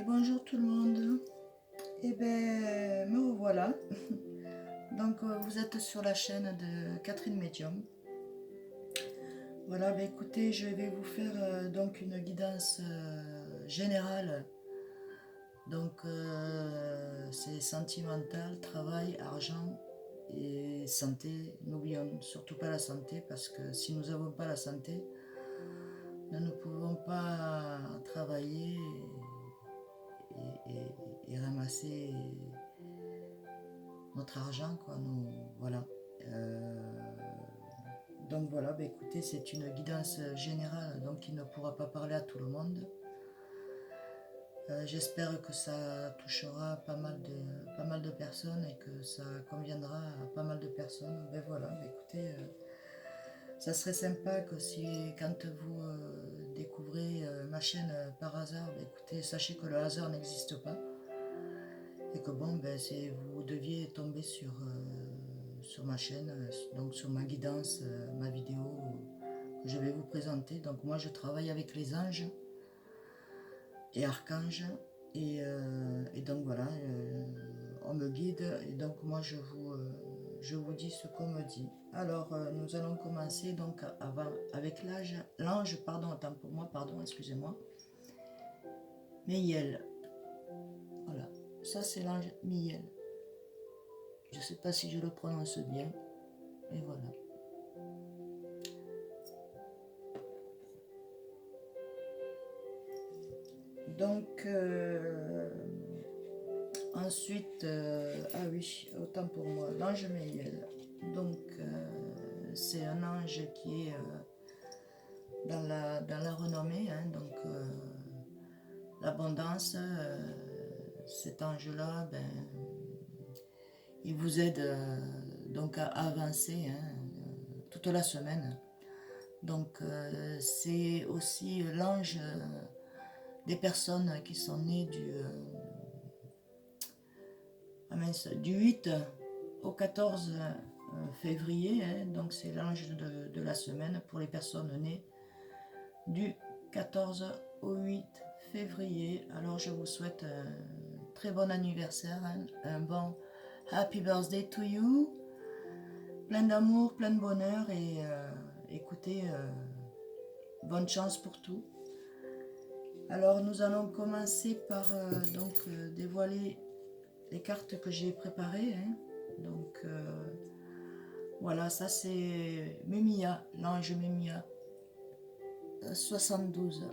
Et bonjour tout le monde. Et ben me revoilà. Donc vous êtes sur la chaîne de Catherine Medium. Voilà, ben écoutez, je vais vous faire donc une guidance générale. Donc c'est sentimental, travail, argent et santé. N'oublions surtout pas la santé parce que si nous n'avons pas la santé, nous ne pouvons pas travailler et ramasser notre argent, quoi. Nous, voilà. Donc voilà, bah écoutez, c'est une guidance générale, donc il ne pourra pas parler à tout le monde. J'espère que ça touchera pas mal de personnes et que ça conviendra à pas mal de personnes. Ben voilà, bah écoutez, ça serait sympa que si quand vous découvrez ma chaîne par hasard, bah écoutez, sachez que le hasard n'existe pas. Et que bon, ben, vous deviez tomber sur ma chaîne, donc sur ma guidance, ma vidéo que je vais vous présenter. Donc moi je travaille avec les anges et archanges et donc voilà, on me guide et donc moi je vous dis ce qu'on me dit. Alors nous allons commencer donc avec l'ange, pardon, attends pour moi, pardon, excusez-moi, Miel. Voilà, ça c'est l'ange Miel. Je ne sais pas si je le prononce bien. Et voilà. Donc, ensuite, ah oui, autant pour moi, l'ange Méliel. Donc, c'est un ange qui est dans la renommée, hein, donc l'abondance. Cet ange-là, ben, il vous aide donc à avancer hein, toute la semaine. Donc, c'est aussi l'ange des personnes qui sont nées du 8 au 14 février, hein, donc c'est l'ange de la semaine pour les personnes nées du 14 au 8 février. Alors je vous souhaite un très bon anniversaire, hein, un bon happy birthday to you, plein d'amour, plein de bonheur et écoutez, bonne chance pour tout. Alors nous allons commencer par dévoiler les cartes que j'ai préparées. Hein. Donc voilà, ça c'est Mumia, l'ange Mumia, 72.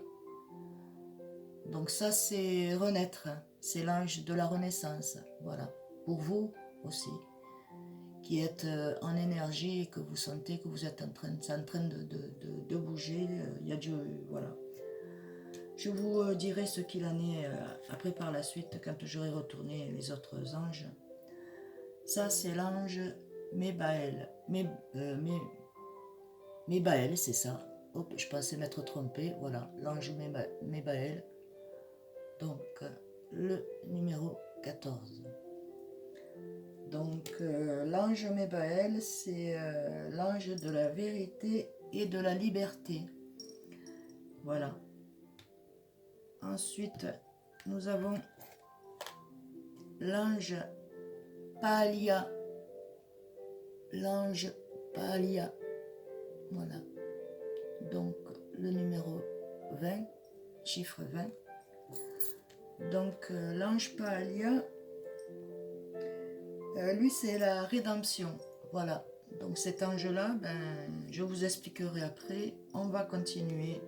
Donc ça c'est renaître, c'est l'ange de la renaissance. Voilà, pour vous aussi, qui êtes en énergie et que vous sentez que vous êtes en train de bouger. Il y a du... Voilà. Je vous dirai ce qu'il en est après par la suite quand j'aurai retourné les autres anges. Ça c'est l'ange Mébaël. Mébaël, c'est ça. Hop, je pensais m'être trompé. Voilà, l'ange Mébaël. Donc le numéro 14. Donc l'ange Mébaël, c'est l'ange de la vérité et de la liberté. Voilà. Ensuite, nous avons l'ange Palia. L'ange Palia. Voilà. Donc, le numéro 20, chiffre 20. Donc, l'ange Palia, lui, c'est la rédemption. Voilà. Donc, cet ange-là, ben, je vous expliquerai après. On va continuer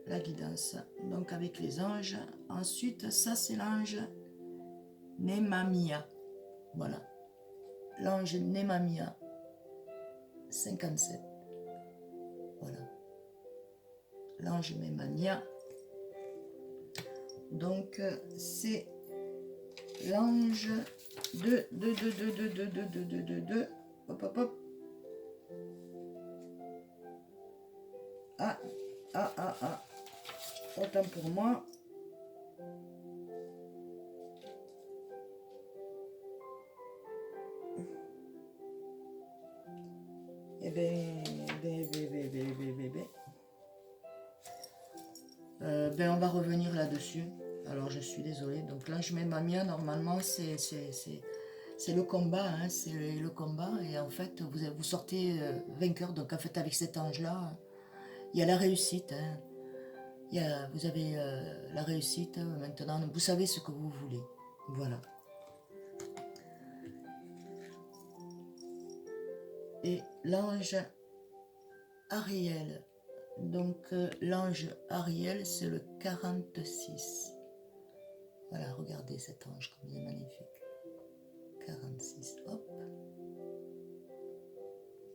la guidance. Donc, avec les anges. Ensuite, ça, c'est l'ange Nemamia. Voilà. L'ange Nemamia, 57. Voilà. L'ange Nemamia. Donc, c'est l'ange de hop hop hop. Ah. Autant pour moi. Eh ben. ben on va revenir là-dessus. Alors je suis désolée. Donc l'ange Mamia, normalement c'est le combat, hein, c'est le combat. Et en fait vous sortez vainqueur. Donc en fait avec cet ange-là, il y a la réussite. Hein. Vous avez la réussite maintenant. Vous savez ce que vous voulez. Voilà. Et l'ange Ariel. Donc l'ange Ariel, c'est le 46. Voilà, regardez cet ange comme il est magnifique. 46, hop.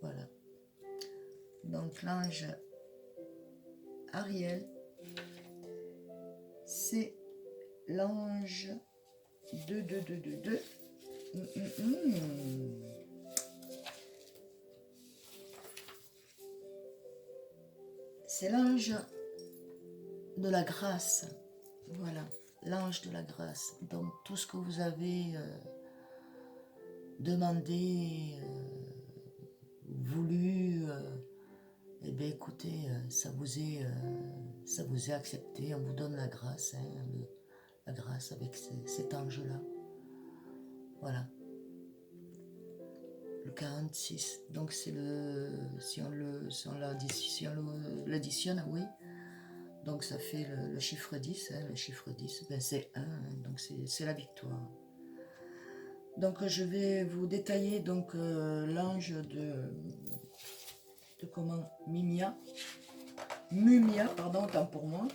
Voilà. Donc l'ange Ariel, c'est l'ange 2. C'est l'ange de la grâce. Voilà, l'ange de la grâce. Donc tout ce que vous avez demandé, voulu, eh bien écoutez, ça vous est accepté. On vous donne la grâce, hein, la grâce avec cet ange-là. Voilà. Le 46, donc c'est si on l'additionne, oui, donc ça fait le chiffre 10, hein, le chiffre 10, ben c'est 1, hein, donc c'est la victoire. Donc je vais vous détailler donc l'ange de comment, Mumia, pardon, autant pour moi.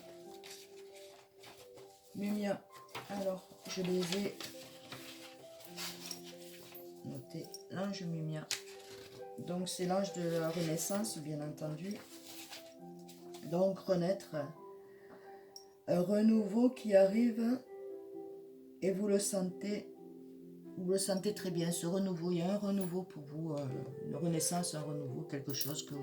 Mumia, alors je les ai notés. L'ange Mumia, donc c'est l'ange de la renaissance, bien entendu. Donc renaître, un renouveau qui arrive et vous le sentez très bien, ce renouveau. Il y a un renouveau pour vous, une renaissance, un renouveau, quelque chose que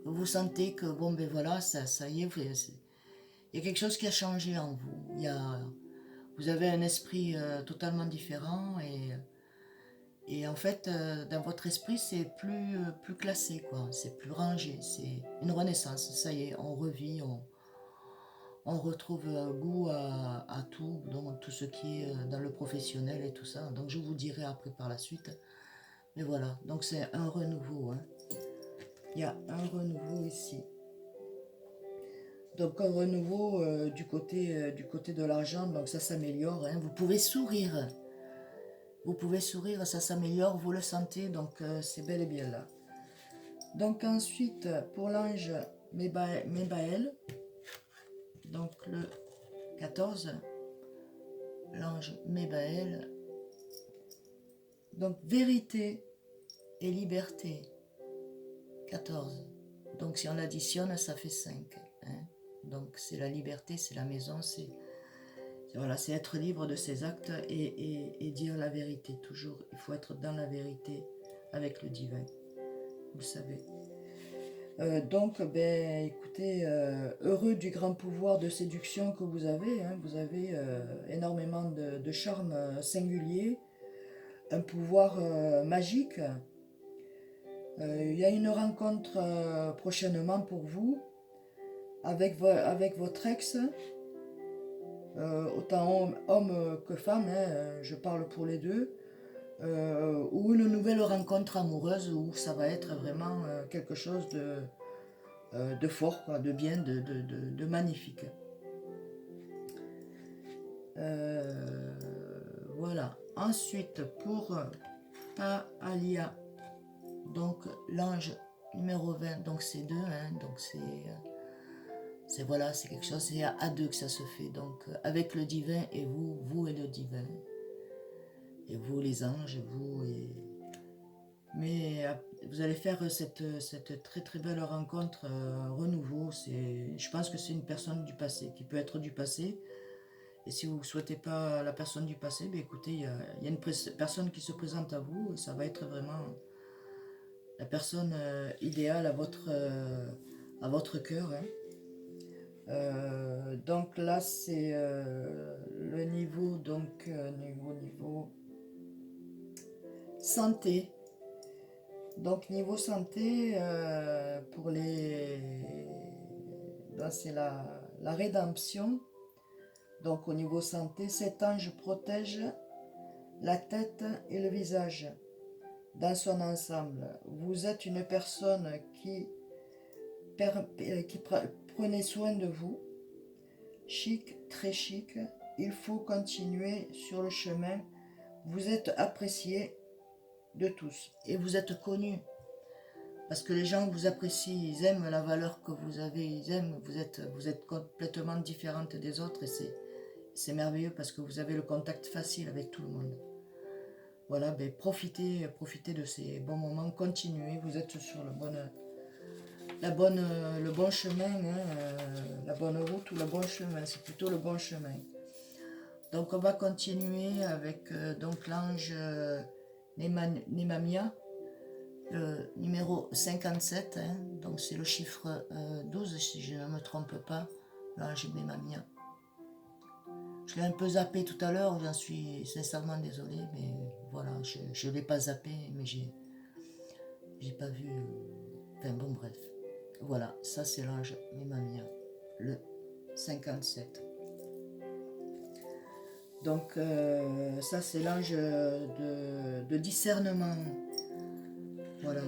vous sentez que bon ben voilà, ça y est, il y a quelque chose qui a changé en vous. Vous avez un esprit totalement différent et en fait, dans votre esprit, c'est plus classé, quoi. C'est plus rangé. C'est une renaissance. Ça y est, on revit, on retrouve goût à tout, donc tout ce qui est dans le professionnel et tout ça. Donc je vous dirai après par la suite. Mais voilà, donc c'est un renouveau. Hein. Il y a un renouveau ici. Donc un renouveau du côté de l'argent, donc ça s'améliore. Hein. Vous pouvez sourire. Vous pouvez sourire, ça s'améliore, vous le sentez, donc c'est bel et bien là. Donc ensuite, pour l'ange Mébaël, donc le 14, l'ange Mébaël, donc vérité et liberté, 14. Donc si on additionne, ça fait 5. Hein. Donc c'est la liberté, c'est la maison, voilà, c'est être libre de ses actes et dire la vérité, toujours. Il faut être dans la vérité avec le divin, vous le savez. Donc, ben, écoutez, heureux du grand pouvoir de séduction que vous avez. Hein, vous avez énormément de charme singulier, un pouvoir magique. Il y a une rencontre prochainement pour vous avec votre ex. Autant homme que femme, hein, je parle pour les deux, ou une nouvelle rencontre amoureuse où ça va être vraiment quelque chose de fort, quoi, de bien, de magnifique. Voilà. Ensuite, pour Paalia, donc l'ange numéro 20, donc c'est 2, hein, donc c'est voilà, c'est quelque chose, c'est à deux que ça se fait, donc avec le divin et vous et le divin, et vous les anges, vous et... Mais vous allez faire cette très très belle rencontre, renouveau, je pense que c'est une personne du passé, qui peut être du passé, et si vous ne souhaitez pas la personne du passé, ben écoutez, il y a une personne qui se présente à vous, et ça va être vraiment la personne idéale à votre cœur, hein. Donc là c'est le niveau, donc niveau santé. Donc niveau santé, pour les... Ben, c'est la rédemption. Donc au niveau santé, cet ange protège la tête et le visage dans son ensemble. Vous êtes une personne qui prenez soin de vous, chic, très chic. Il faut continuer sur le chemin. Vous êtes apprécié de tous et vous êtes connu. Parce que les gens vous apprécient, ils aiment la valeur que vous avez, ils aiment, vous êtes complètement différente des autres et c'est merveilleux parce que vous avez le contact facile avec tout le monde. Voilà, ben profitez de ces bons moments, continuez, vous êtes sur le bon chemin, hein, la bonne route ou le bon chemin, c'est plutôt le bon chemin. Donc on va continuer avec donc l'ange Nemamia, le numéro 57, hein, donc c'est le chiffre 12 si je ne me trompe pas, l'ange Nemamia. Je l'ai un peu zappé tout à l'heure, j'en suis sincèrement désolée, mais voilà, je ne l'ai pas zappé, mais j'ai pas vu, enfin bon bref. Voilà, ça c'est l'ange Nemamia, le 57. Donc ça c'est l'ange de discernement. Voilà,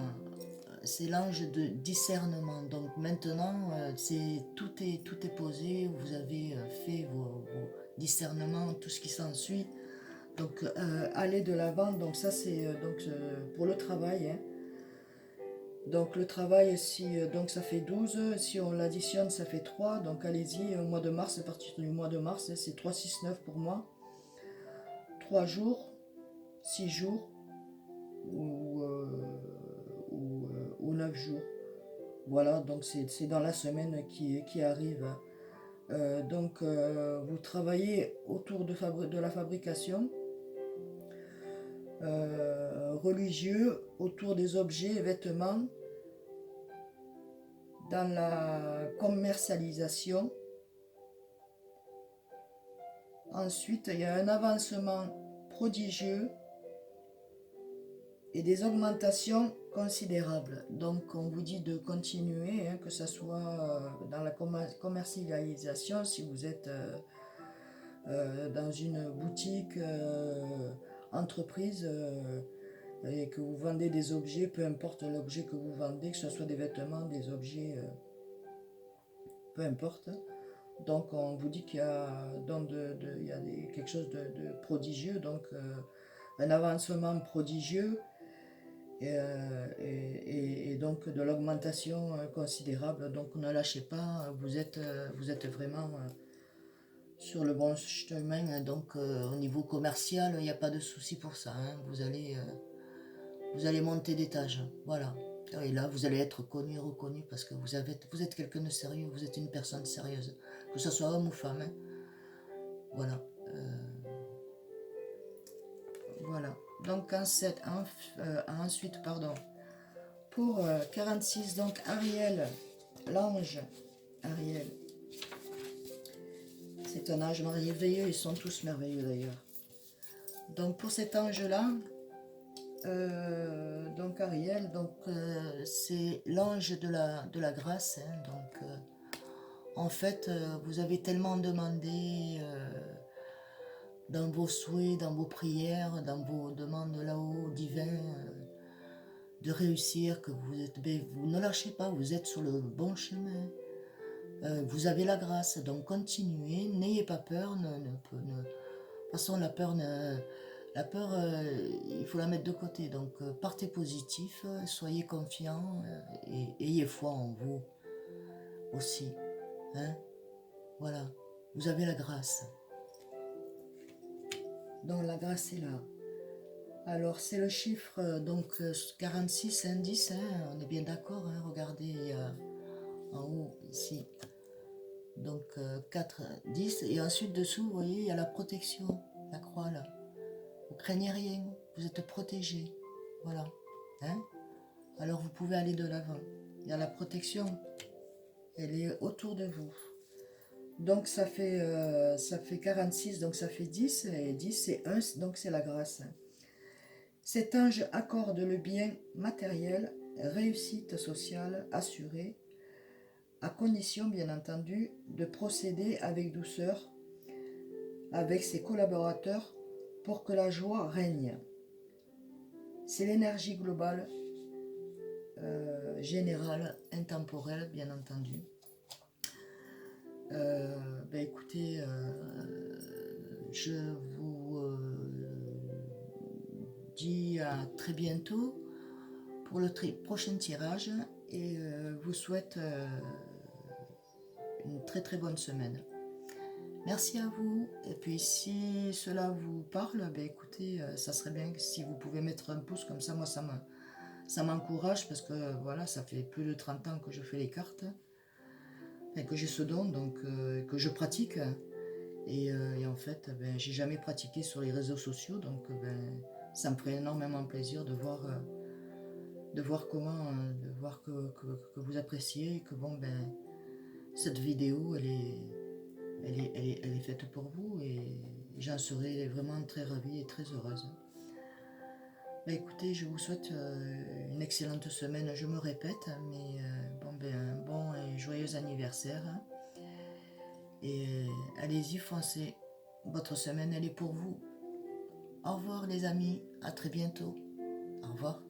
c'est l'ange de discernement. Donc maintenant, tout est posé, vous avez fait vos discernements, tout ce qui s'ensuit. Donc allez de l'avant, donc ça c'est pour le travail. Hein. Donc le travail, donc ça fait 12, si on l'additionne ça fait 3, donc allez-y, au mois de mars, à partir du mois de mars, c'est 3, 6, 9 pour moi. 3 jours, 6 jours ou 9 jours. Voilà, donc c'est dans la semaine qui arrive. Donc vous travaillez autour de la fabrication, religieux, autour des objets et vêtements, dans la commercialisation. Ensuite, il y a un avancement prodigieux et des augmentations considérables. Donc, on vous dit de continuer, hein, que ce soit dans la commercialisation, si vous êtes dans une boutique, entreprise, et que vous vendez des objets, peu importe l'objet que vous vendez, que ce soit des vêtements, des objets, peu importe. Donc on vous dit qu'il y a, quelque chose de prodigieux, donc un avancement prodigieux et donc de l'augmentation considérable. Donc ne lâchez pas, vous êtes vraiment sur le bon chemin. Hein. Donc au niveau commercial, il n'y a pas de souci pour ça. Hein. Vous allez monter d'étage, voilà. Et là, vous allez être connu, reconnu, parce que vous êtes quelqu'un de sérieux, vous êtes une personne sérieuse, que ce soit homme ou femme. Hein. Voilà. Voilà. Donc ensuite, pardon, pour 46, donc Ariel, l'ange Ariel. C'est un ange merveilleux, ils sont tous merveilleux d'ailleurs. Donc pour cet ange-là, donc Ariel, donc c'est l'ange de la grâce. Hein, donc en fait, vous avez tellement demandé dans vos souhaits, dans vos prières, dans vos demandes là-haut divin, de réussir, que vous ne lâchez pas, vous êtes sur le bon chemin. Vous avez la grâce, donc continuez, n'ayez pas peur. De toute façon, la peur, il faut la mettre de côté. Donc, partez positif, soyez confiants et ayez foi en vous aussi. Hein? Voilà, vous avez la grâce. Donc, la grâce est là. Alors, c'est le chiffre, donc 46, indice, hein, on est bien d'accord, hein, regardez en haut, ici. Donc 4, 10, et ensuite dessous, vous voyez, il y a la protection, la croix là. Vous craignez rien, vous êtes protégé, voilà. Hein? Alors vous pouvez aller de l'avant. Il y a la protection, elle est autour de vous. Donc ça fait 46, donc ça fait 10, et 10 c'est 1, donc c'est la grâce. Cet ange accorde le bien matériel, réussite sociale assurée, à condition bien entendu de procéder avec douceur avec ses collaborateurs pour que la joie règne. C'est l'énergie globale, générale, intemporelle bien entendu. Écoutez, je vous dis à très bientôt pour le prochain tirage et vous souhaite une très très bonne semaine. Merci à vous, et puis si cela vous parle, écoutez, ça serait bien si vous pouvez mettre un pouce, comme ça moi ça m'encourage, parce que voilà, ça fait plus de 30 ans que je fais les cartes, et que j'ai ce don, donc que je pratique, et en fait, j'ai jamais pratiqué sur les réseaux sociaux, donc ça me ferait énormément plaisir de voir comment, de voir que vous appréciez, que bon, cette vidéo, elle est faite pour vous, et j'en serai vraiment très ravie et très heureuse. Écoutez, je vous souhaite une excellente semaine, je me répète, mais un bon et joyeux anniversaire. Et allez-y, foncez. Votre semaine, elle est pour vous. Au revoir les amis, à très bientôt. Au revoir.